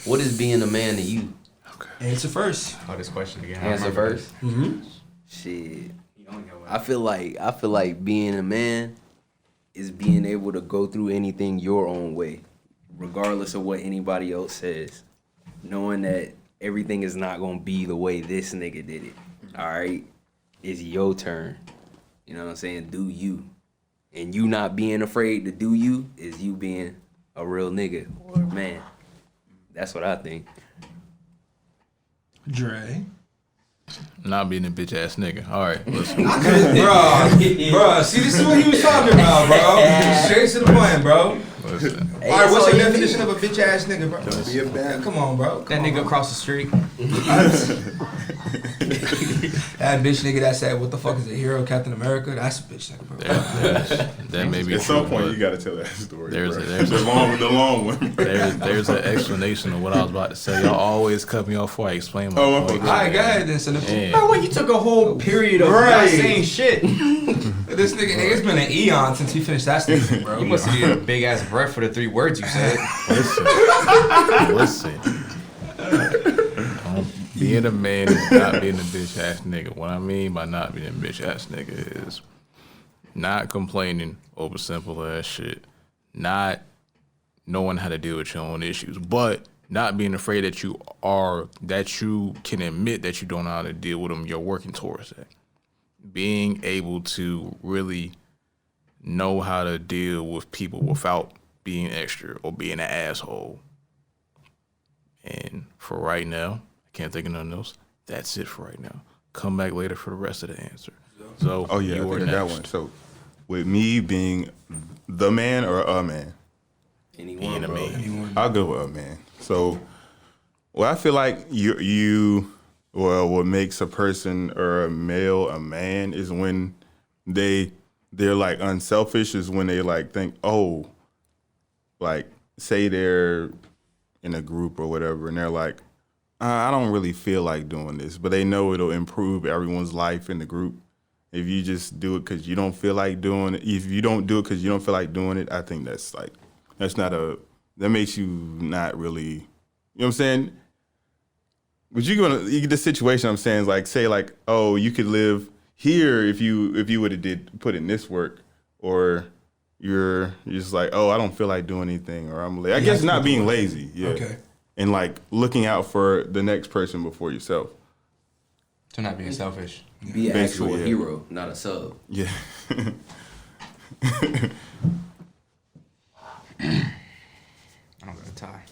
What is being a man to you? Okay. Answer first. Oh, this question again. Answer first. Mm-hmm. Shit. I feel like being a man is being able to go through anything your own way, regardless of what anybody else says. Knowing that everything is not gonna be the way this nigga did it. All right, it's your turn. You know what I'm saying? Do you, and you not being afraid to do you is you being a real nigga or a man. That's what I think. Dre. Not being a bitch ass nigga. All right, listen. Bro, see, this is what he was talking about, bro. Straight to the point, bro. Listen. All right, what's the definition of a bitch ass nigga, bro? Don't be a bad. Come on, bro. That nigga across the street. That bitch nigga that said, "What the fuck is a hero, Captain America?" That's a bitch nigga, bro. That may be At some true, point, but you gotta tell that story. there's bro. a the long one. there's an explanation of what I was about to say. Y'all always cut me off before I explain my point. All right, go ahead then. So Bro, when you took a whole period of not saying shit. this nigga, it's been an eon since we finished that statement, bro. You must have needed a big ass breath for the 3 words you said. Listen. Being a man is not being a bitch ass nigga. What I mean by not being a bitch ass nigga is not complaining over simple ass shit, not knowing how to deal with your own issues, but not being afraid that you can admit that you don't know how to deal with them. You're working towards that. Being able to really know how to deal with people without being extra or being an asshole. And for right now, I can't think of nothing else. That's it for right now. Come back later for the rest of the answer. So, Oh yeah, I think that one. So, with me being the man or a man, Anyone, bro. I'll go with a man. So, well, I feel like what makes a person or a male a man is when they're like unselfish. Is when they like think, oh, like say they're in a group or whatever, and they're like, I don't really feel like doing this, but they know it'll improve everyone's life in the group. If you just do it because you don't feel like doing it, if you don't do it because you don't feel like doing it, I think that makes you not really, you know what I'm saying? But the situation I'm saying is like, say like, oh, you could live here if you would have put in this work, or you're just like, oh, I don't feel like doing anything, or I'm I guess not being lazy, yeah. Okay. And like looking out for the next person before yourself. So not being selfish. Be an actual hero, not a sub. Yeah. I don't got a tie.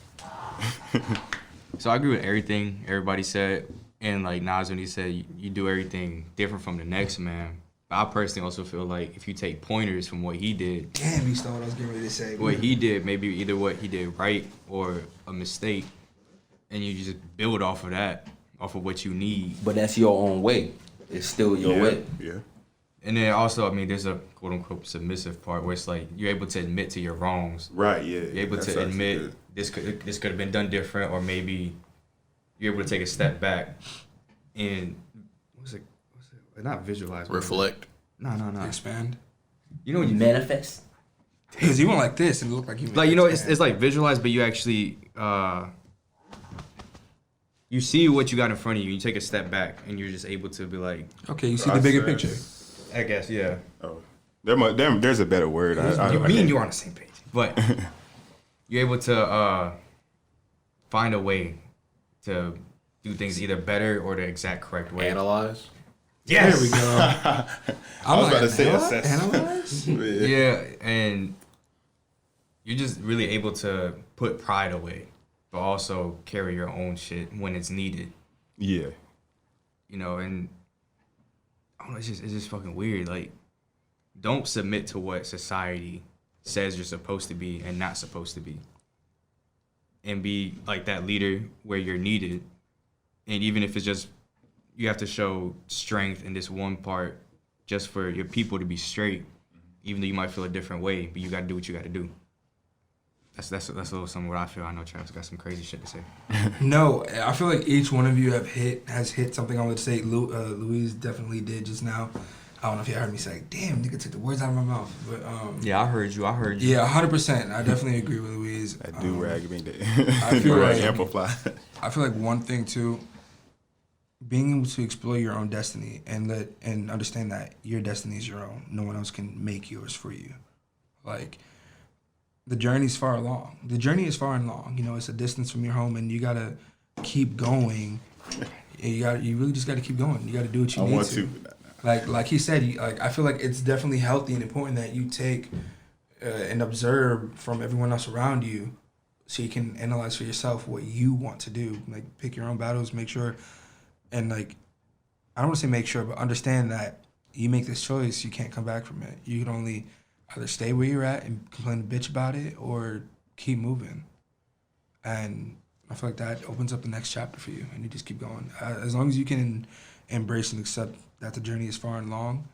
So I agree with everything everybody said, and like Nas when he said you do everything different from the next man. But I personally also feel like if you take pointers from what he did. Damn, he stole what I was getting ready to say. What he did, maybe either what he did right or a mistake, and you just build off of that, off of what you need. But that's your own way. It's still your way. Yeah. And then also, I mean, there's a quote unquote submissive part where it's like you're able to admit to your wrongs. Right. Yeah. You're able to admit this could have been done different, or maybe you're able to take a step back and what's it? Not visualize. Reflect. No. Expand. You know when you manifest. Because you went like this and it looked like you. Like it's like visualize, but you actually you see what you got in front of you. You take a step back and you're just able to be like, okay, you see the bigger picture. I guess, yeah. Oh, there's a better word. Me and you are on the same page, but you're able to find a way to do things either better or the exact correct way. Analyze. Yes. There we go. I was about to say assess. Analyze? Yeah, and you're just really able to put pride away, but also carry your own shit when it's needed. Yeah. You know, and I don't know, it's just fucking weird. Like, don't submit to what society says you're supposed to be and not supposed to be. And be like that leader where you're needed. And even if it's just you have to show strength in this one part just for your people to be straight, even though you might feel a different way, but you got to do what you got to do. That's a little something what I feel. I know Travis got some crazy shit to say. No, I feel like each one of you has hit something I would say. Louise definitely did just now. I don't know if you heard me say, damn, nigga took the words out of my mouth. But Yeah, I heard you. Yeah, 100%. I definitely agree with Louise. That do-rag being there. I feel like amplify. I feel like one thing too, being able to explore your own destiny and understand that your destiny is your own. No one else can make yours for you. Like, the journey's far along. The journey is far and long. You know, it's a distance from your home, and you gotta keep going. You really just gotta keep going. You gotta do what you need to. Like he said, I feel like it's definitely healthy and important that you take and observe from everyone else around you, so you can analyze for yourself what you want to do. Like, pick your own battles, make sure, and like, I don't want to say make sure, but understand that you make this choice, you can't come back from it. You can only either stay where you're at and complain and bitch about it, or keep moving. And I feel like that opens up the next chapter for you, and you just keep going. As long as you can embrace and accept that the journey is far and long,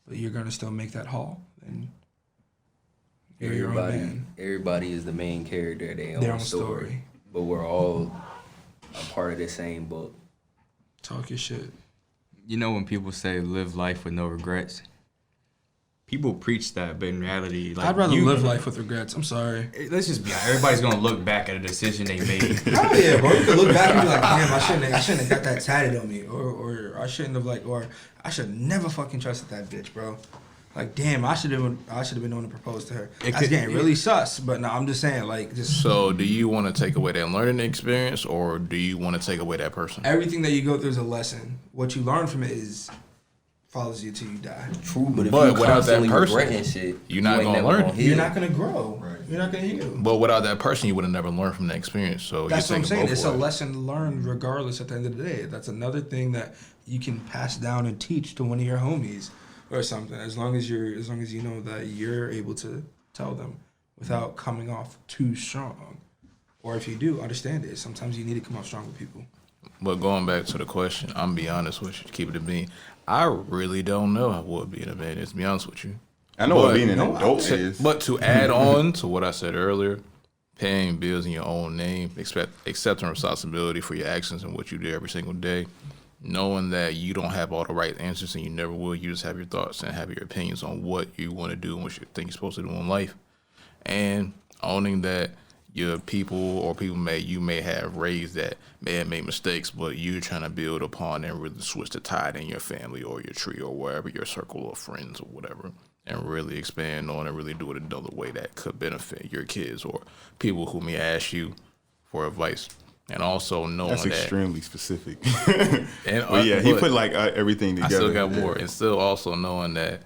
but you're gonna still make that haul, and you're your own man. Everybody is the main character of their own story, but we're all a part of the same book. Talk your shit. You know when people say live life with no regrets? People preach that, but in reality, like, I'd rather live life with regrets. I'm sorry. Let's just be honest. Everybody's gonna look back at a decision they made. Oh yeah, bro. You can look back and be like, damn, I shouldn't have got that tatted on me, or I shouldn't have or I should never fucking trusted that bitch, bro. Like, damn, I should have been the one to propose to her. That's getting really sus, but no, I'm just saying, like, just. So, do you want to take away that learning experience, or do you want to take away that person? Everything that you go through is a lesson. What you learn from it follows you till you die. True, but if But you without that constantly person, regretting shit, you're not you ain't gonna never learn. heal. You're not gonna grow. Right. You're not gonna heal. But without that person, you would have never learned from that experience. So That's what I'm saying. It's a lesson. lesson learned regardless at the end of the day. That's another thing that you can pass down and teach to one of your homies or something. As long as you know that you're able to tell them without coming off too strong. Or if you do, understand it. Sometimes you need to come off strong with people. But going back to the question, I'm be honest with you, keep it a bean. I really don't know what being a man is, to be honest with you. I know what being an adult is. But to add on to what I said earlier, paying bills in your own name, accepting responsibility for your actions and what you do every single day, knowing that you don't have all the right answers and you never will, you just have your thoughts and have your opinions on what you want to do and what you think you're supposed to do in life. And owning that your people or people you may have raised that may have made mistakes, but you're trying to build upon and really switch the tide in your family or your tree or wherever, your circle of friends or whatever, and really expand on and really do it another way that could benefit your kids or people who may ask you for advice. And also knowing that's that extremely specific. And but yeah, he put like everything together. I still got more, and still also knowing that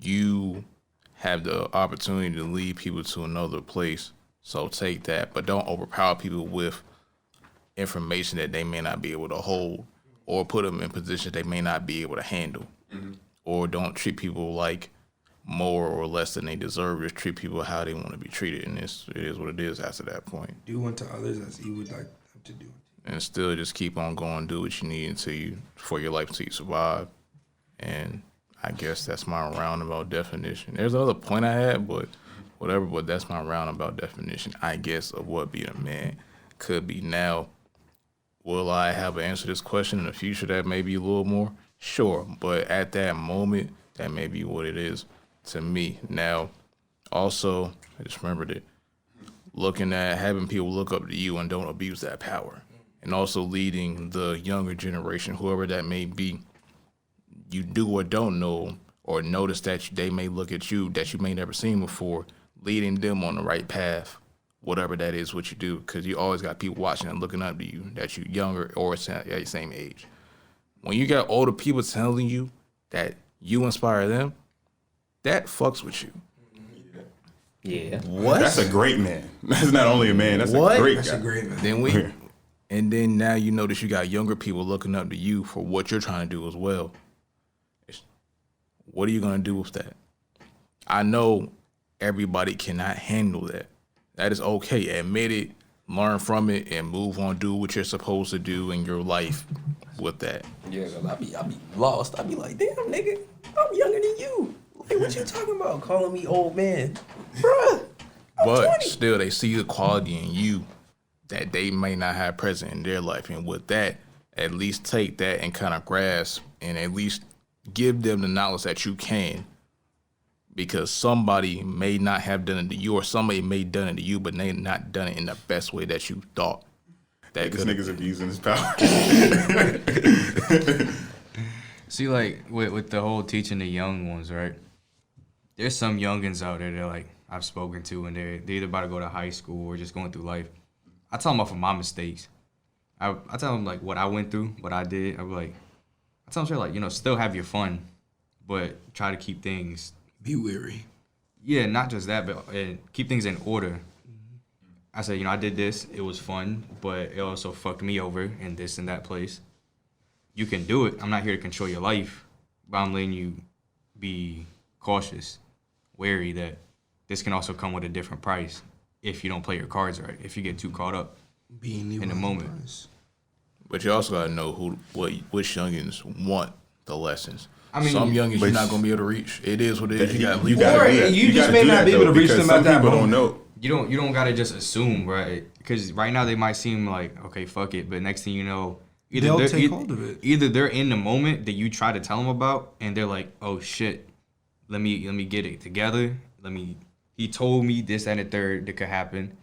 you have the opportunity to lead people to another place. So take that, but don't overpower people with information that they may not be able to hold, or put them in positions they may not be able to handle, or don't treat people like more or less than they deserve. Just treat people how they want to be treated, and it is what it is after that point. Do unto others as you would like them to do. And still just keep on going, do what you need for your life until you survive. And I guess that's my roundabout definition. There's another point I had, but whatever, but that's my roundabout definition, I guess, of what being a man could be. Now, will I have an answer to this question in the future that may be a little more? Sure, but at that moment, that may be what it is to me. Now, also, I just remembered it, looking at having people look up to you and don't abuse that power. And also leading the younger generation, whoever that may be, you do or don't know, or notice that they may look at you that you may never seen before, leading them on the right path, whatever that is, what you do, because you always got people watching and looking up to you that you younger or at the same age. When you got older people telling you that you inspire them, that fucks with you. Yeah. What? That's a great man. That's not only a man. That's What? a great That's guy. a great man. Then and then now you notice you got younger people looking up to you for what you're trying to do as well. What are you gonna do with that? I know everybody cannot handle that. That is okay. Admit it, learn from it, and move on. Do what you're supposed to do in your life with that. Yeah, cause I be lost. I be like, damn, nigga, I'm younger than you. Like, what you talking about? Calling me old man, bruh. But 20. still, they see the quality in you that they may not have present in their life. And with that, at least take that and kind of grasp and at least give them the knowledge that you can, because somebody may not have done it to you, or somebody may done it to you, but they not done it in the best way that you thought. That This nigga's abusing his power. See, like with the whole teaching the young ones, right? There's some youngins out there that like I've spoken to, and they're either about to go to high school or just going through life. I tell them off of my mistakes. I tell them like what I went through, what I did. I tell them straight, like, you know, still have your fun, but try to keep things. Be weary. Yeah, not just that, but keep things in order. I said, you know, I did this. It was fun, but it also fucked me over in this and that place. You can do it. I'm not here to control your life, but I'm letting you be cautious, wary that this can also come with a different price if you don't play your cards right, if you get too caught up in the moment. But you also gotta know which youngins want the lessons. I mean, some youngins you're not gonna be able to reach. It is what it is. You gotta leave. Or you just may not be able to reach them at that moment. Don't know. You don't gotta just assume, right? Because right now they might seem like, okay, fuck it, but next thing you know, they'll take hold of it. Either they're in the moment that you try to tell them about, and they're like, oh shit, let me get it together. He told me this and the third that could happen.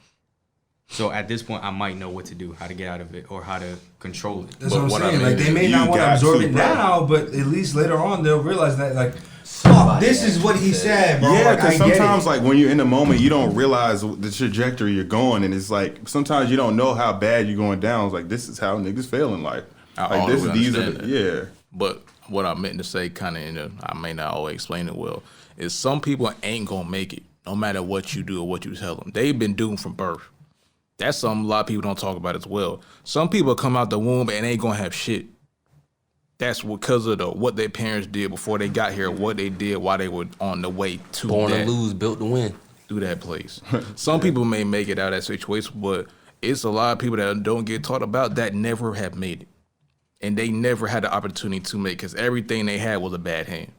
So at this point, I might know what to do, how to get out of it, or how to control it. That's what I'm saying. Like, they may not want to absorb it now, but at least later on they'll realize that, like, fuck, this is what he said, bro. Yeah, like, because sometimes, like, when you're in the moment, you don't realize the trajectory you're going, and it's like sometimes you don't know how bad you're going down. It's like, this is how niggas fail in life. Yeah. But what I meant to say, kind of, I may not always explain it well, is some people ain't gonna make it, no matter what you do or what you tell them. They've been doomed from birth. That's something a lot of people don't talk about as well. Some people come out the womb and ain't gonna have shit. That's because of what their parents did before they got here, what they did while they were on the way to Born to lose, built to win. through that place. Some people may make it out of that situation, but it's a lot of people that don't get taught about that never have made it. And they never had the opportunity to make, because everything they had was a bad hand.